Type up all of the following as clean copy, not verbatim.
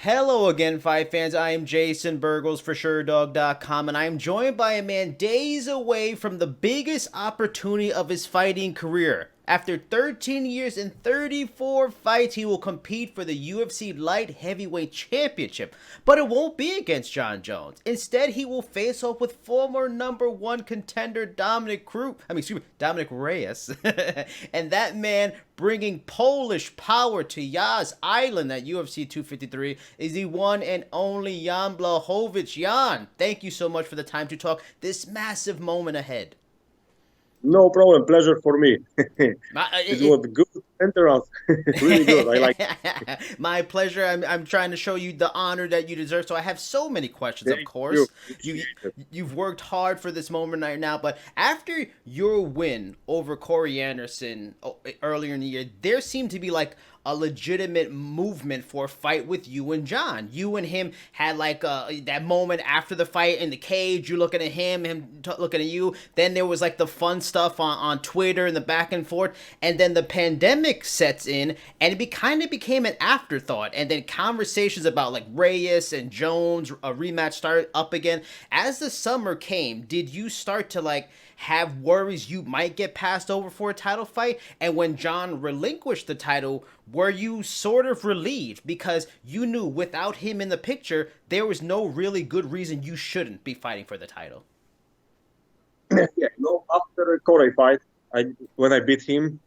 Hello again, fight fans. I am Jason Burgos for Sherdog.com, and I am joined by a man days away from the biggest opportunity of his fighting career. After 13 years and 34 fights, he will compete for the UFC Light Heavyweight Championship, but it won't be against Jon Jones. Instead, he will face off with former #1 contender Dominick Reyes, and that man bringing Polish power to Yas Island at UFC 253 is the one and only Jan Blachowicz. Jan, thank you so much for the time to talk this massive moment ahead. No problem. Pleasure for me. It was good entrance. Really good. I like it. My pleasure. I'm trying to show you the honor that you deserve. So I have so many questions, of course. You've worked hard for this moment right now. But after your win over Corey Anderson earlier in the year, there seemed to be like a legitimate movement for a fight with you and Jon. You and him had like that moment after the fight in the cage. You looking at him looking at you. Then there was like the fun stuff on Twitter and the back and forth. And then the pandemic sets in, and it kind of became an afterthought. And then conversations about like Reyes and Jones, a rematch started up again. As the summer came, did you start to like have worries you might get passed over for a title fight? And when Jon relinquished the title, were you sort of relieved because you knew without him in the picture, there was no really good reason you shouldn't be fighting for the title? Yeah, after a Corey fight, when I beat him,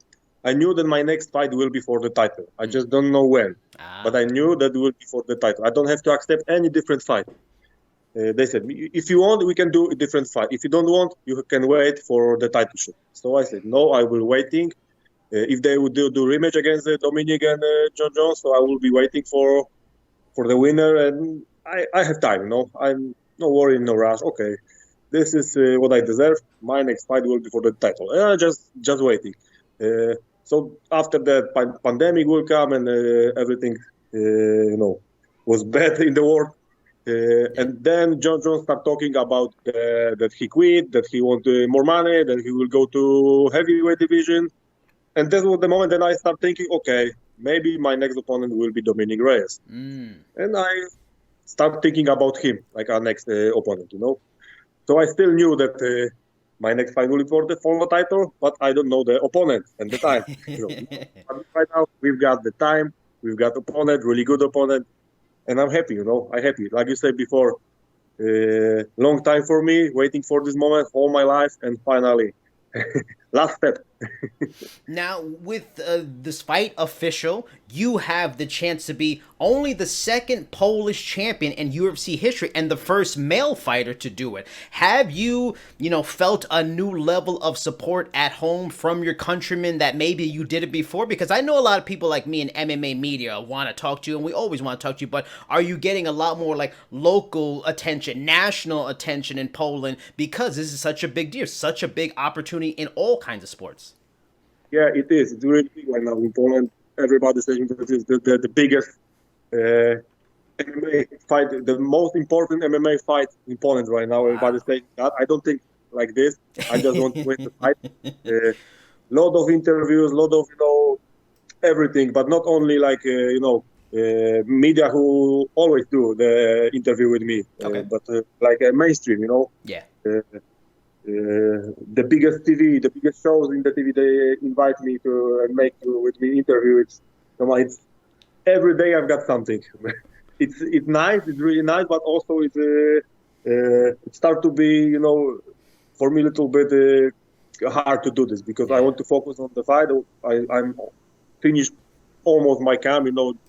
I knew that my next fight will be for the title. I just don't know when, but I knew that it will be for the title. I don't have to accept any different fight. They said, if you want, we can do a different fight. If you don't want, you can wait for the title shot. So I said, no, I will waiting. If they would do rematch against Dominick and Jon Jones, so I will be waiting for the winner. And I have time, I'm no worry, no rush. Okay, this is what I deserve. My next fight will be for the title. Just waiting. So after that, pandemic will come and everything, was bad in the world. And then Jon Jones started talking about that he quit, that he want more money, that he will go to heavyweight division. And that was the moment that I started thinking, okay, maybe my next opponent will be Dominick Reyes. And I started thinking about him, like our next opponent, So I still knew that my next fight will be for the title, but I don't know the opponent and the time. Right now, we've got the time, we've got opponent, really good opponent. And I'm happy, I'm happy. Like you said before, long time for me, waiting for this moment all my life, and finally, last step. Now, with this fight official, you have the chance to be only the second Polish champion in UFC history and the first male fighter to do it. Have you, felt a new level of support at home from your countrymen that maybe you did it before? Because I know a lot of people like me in MMA media want to talk to you, and we always want to talk to you, but are you getting a lot more like local attention, national attention in Poland, because this is such a big deal, such a big opportunity in all kinds of sports? Yeah, it is. It's really big right now in Poland. Everybody's saying that it's the biggest MMA fight, the most important MMA fight in Poland right now. Wow. Everybody's saying that. I don't think like this. I just want to win the fight. Lot of interviews, lot of everything, but not only like media who always do the interview with me, but like mainstream, Yeah. The biggest TV, the biggest shows in the TV, they invite me to make with me interview. It's every day I've got something. It's nice, it's really nice, but also it start to be for me a little bit hard to do this because I want to focus on the fight. I'm finished almost my camp.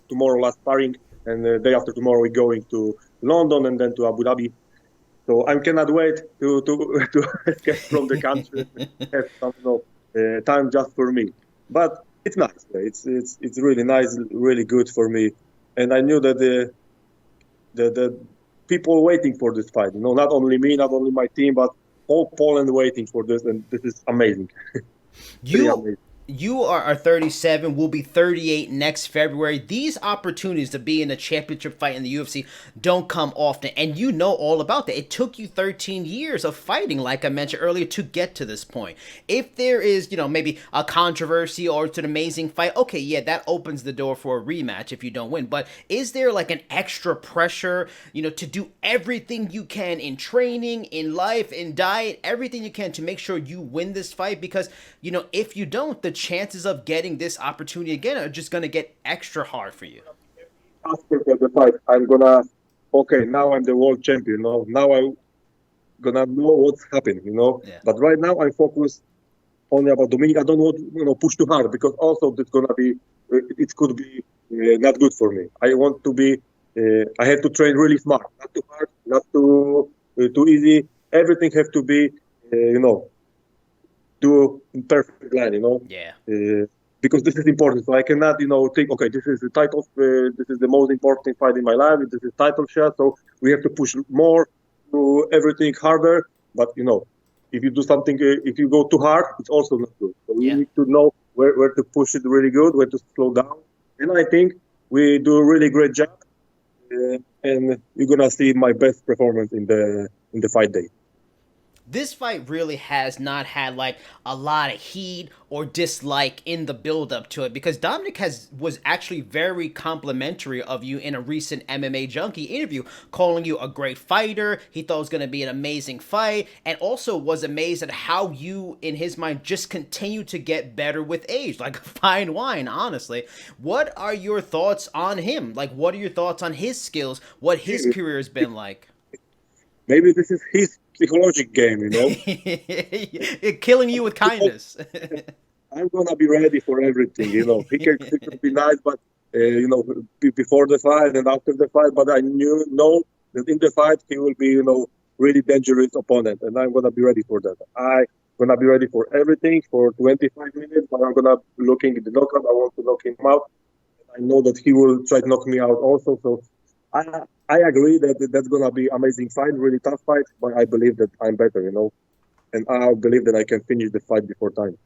Tomorrow last sparring, and the day after tomorrow we're going to London and then to Abu Dhabi. So I cannot wait to escape from the country and have some time just for me. But it's nice. It's really nice, really good for me. And I knew that the people waiting for this fight. Not only me, not only my team, but all Poland waiting for this, and this is amazing. You amazing. You are 37, will be 38 next February. These opportunities to be in a championship fight in the UFC don't come often, and you know all about that. It took you 13 years of fighting, like I mentioned earlier, to get to this point. If there is, maybe a controversy or it's an amazing fight, okay, yeah, that opens the door for a rematch if you don't win. But is there like an extra pressure, to do everything you can in training, in life, in diet, everything you can to make sure you win this fight? Because, if you don't, the chances of getting this opportunity again are just going to get extra hard for you. After the fight, okay, now I'm the world champion, now I'm gonna know what's happening, Yeah. But right now I'm focused only about Dominic. I don't want to, push too hard because also it could be not good for me. I want to be, I have to train really smart, not too hard, not too easy. Everything have to be, do in perfect line, Yeah. Because this is important. So I cannot, think, okay, this is the title, this is the most important fight in my life. This is title shot. So we have to push more, do everything harder. But, if you do something, if you go too hard, it's also not good. So we need to know where to push it really good, where to slow down. And I think we do a really great job. And you're going to see my best performance in the fight day. This fight really has not had like a lot of heat or dislike in the build up to it, because Dominick was actually very complimentary of you in a recent MMA Junkie interview, calling you a great fighter. He thought it was going to be an amazing fight, and also was amazed at how you, in his mind, just continue to get better with age, like fine wine, honestly. What are your thoughts on him? Like, what are your thoughts on his skills, what his career has been like? Maybe this is his psychological game, Killing you with kindness. I'm gonna be ready for everything, He can be nice, but before the fight and after the fight. But I know that in the fight he will be, really dangerous opponent, and I'm gonna be ready for that. I'm gonna be ready for everything for 25 minutes. But I'm gonna be looking at the knockout. I want to knock him out. I know that he will try to knock me out also. So I agree that that's gonna be amazing fight, really tough fight. But I believe that I'm better, and I believe that I can finish the fight before time.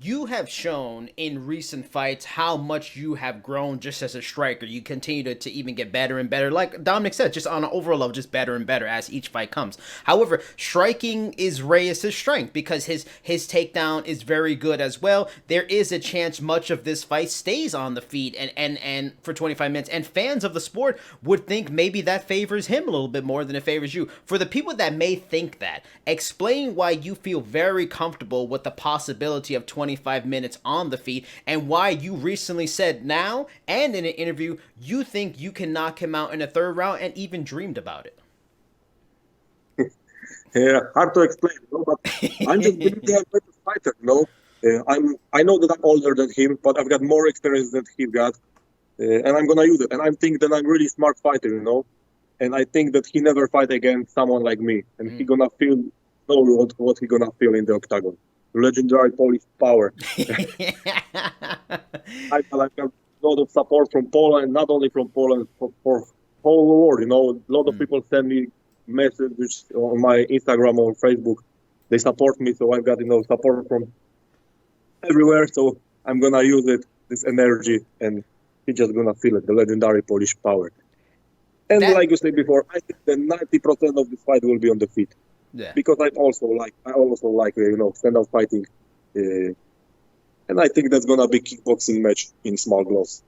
You have shown in recent fights how much you have grown just as a striker. You continue to even get better and better. Like Dominick said, just on an overall level, just better and better as each fight comes. However, striking is Reyes' strength because his takedown is very good as well. There is a chance much of this fight stays on the feet and for 25 minutes. And fans of the sport would think maybe that favors him a little bit more than it favors you. For the people that may think that, explain why you feel very comfortable with the possibility of 25 minutes on the feet, and why you recently said now and in an interview you think you can knock him out in the third round and even dreamed about it. Yeah, hard to explain, but I'm just being a better fighter, I know that I'm older than him, but I've got more experience than he got, and I'm gonna use it. And I think that I'm really smart fighter, and I think that he never fight against someone like me, and he gonna feel what he gonna feel in the octagon. Legendary Polish power. I like a lot of support from Poland, not only from Poland, for whole world. A lot of people send me messages on my Instagram or Facebook. They support me, so I've got support from everywhere. So I'm gonna use this energy, and he's just gonna feel it. The legendary Polish power. And like you said before, I think that 90% of this fight will be on the feet. Yeah. Because I also like stand-up fighting, and I think that's gonna be kickboxing match in small gloves.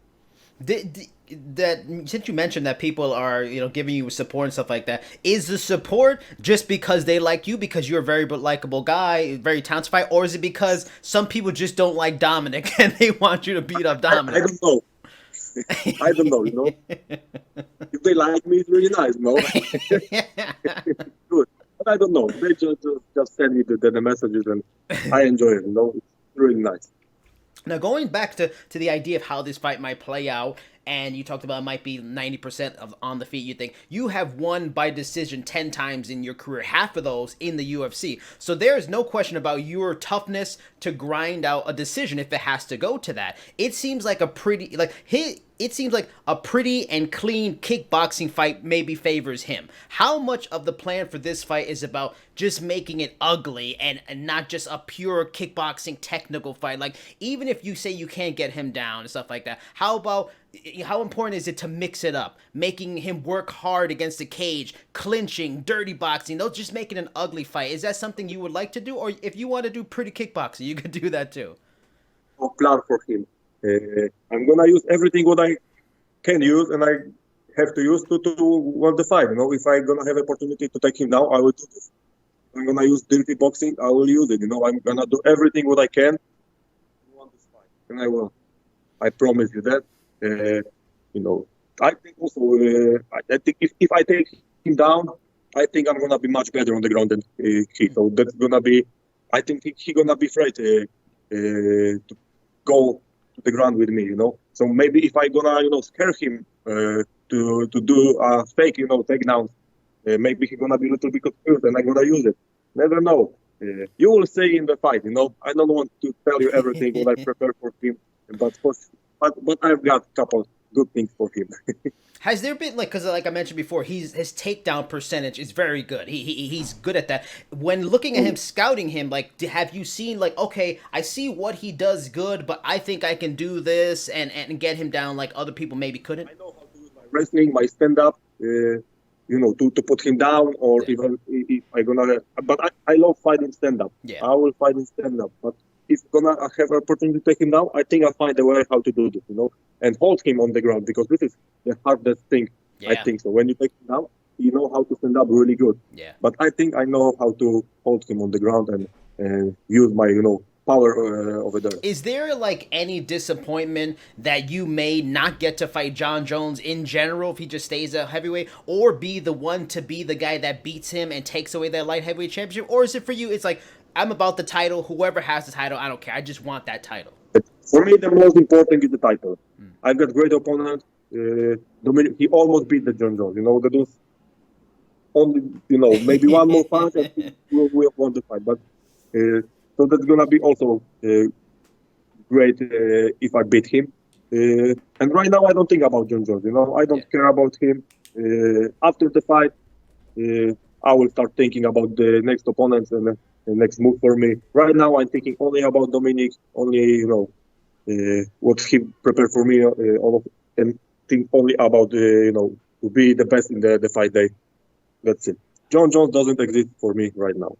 That since you mentioned that people are giving you support and stuff like that, is the support just because they like you because you're a very likable guy, very talented fighter, or is it because some people just don't like Dominick and they want you to beat up Dominick? I don't know. I don't know. If they like me, it's really nice. Good. I don't know. They just send me the messages, and I enjoy it. It's really nice. Now, going back to the idea of how this fight might play out, and you talked about it might be 90% of on the feet, you think you have won by decision 10 times in your career, half of those in the UFC. So there is no question about your toughness to grind out a decision if it has to go to that. It seems like a pretty, it seems like a pretty and clean kickboxing fight maybe favors him. How much of the plan for this fight is about just making it ugly and not just a pure kickboxing technical fight? Like, even if you say you can't get him down and stuff like that, how important is it to mix it up, making him work hard against the cage, clinching, dirty boxing, those just making an ugly fight? Is that something you would like to do? Or if you want to do pretty kickboxing, you could do that too. No plan for him. I'm gonna use everything what I can use, and I have to use to win the fight. If I'm gonna have opportunity to take him down, I will do this. I'm gonna use dirty boxing, I will use it. I'm gonna do everything what I can to win this fight, and I will. I promise you that. I think also, I think if I take him down, I think I'm gonna be much better on the ground than he. So that's gonna be. I think he gonna be afraid to go to the ground with me, So maybe if I gonna, scare him to do a fake, takedown, maybe he gonna be a little bit confused, and I'm gonna use it. Never know. You will see in the fight, I don't want to tell you everything what I prepare for him, but I've got a couple good things for him. Has there been, because like I mentioned before, his takedown percentage is very good. He's good at that. When looking at him, scouting him, have you seen, okay, I see what he does good, but I think I can do this and get him down like other people maybe couldn't? I know how to use my wrestling, my stand-up, to put him down, or even if I'm gonna... But I love fighting stand-up. Yeah. I will fight in stand-up, but if gonna have an opportunity to take him down, I think I'll find a way how to do this, and hold him on the ground, because this is the hardest thing, I think. So when you take him down, you know how to stand up really good. Yeah. But I think I know how to hold him on the ground and use my, power over there. Is there any disappointment that you may not get to fight Jon Jones in general if he just stays a heavyweight, or be the one to be the guy that beats him and takes away that light heavyweight championship? Or is it for you, it's I'm about the title, whoever has the title, I don't care, I just want that title? For me, the most important is the title. I've got great opponent. Dominick, he almost beat the Jon Jones. That was only, maybe one more punch and we'll won the fight. But so that's gonna be also great if I beat him. And right now, I don't think about Jon Jones. I don't care about him. After the fight, I will start thinking about the next opponents and the next move for me. Right now, I'm thinking only about Dominick, only what he prepared for me, and think only about to be the best in the fight day. That's it. Jon Jones doesn't exist for me right now.